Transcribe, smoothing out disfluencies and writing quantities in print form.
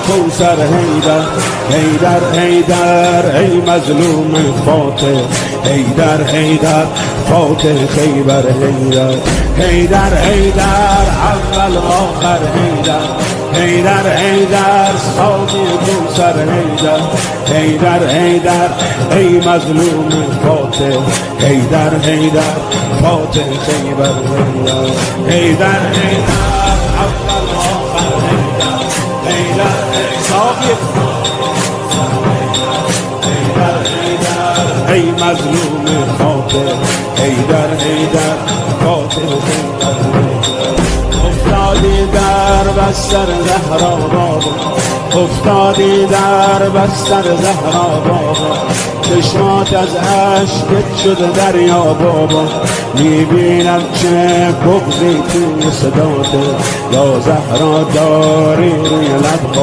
کوثر حیدر حیدر حیدر ای مظلوم فاتح حیدر حیدر فاتح خیبر حیدر حیدر حیدر اول آخر حیدر حیدر حیدر ساقی کوثر حیدر حیدر حیدر ای مظلوم فاتح حیدر حیدر فاتح خیبر حیدر حیدر حیدر اول آخر حیدر حیدر ساقی حیدر حیدر ای مظلوم فاتح حیدر حیدر فاتح خیبر افتادی در بستر زهرا بابا افتادی در بستر زهرا بابا چشمات از عشقت شده دریا بابا میبینم که بغضی توی صداته یا زهرا داری روی لبها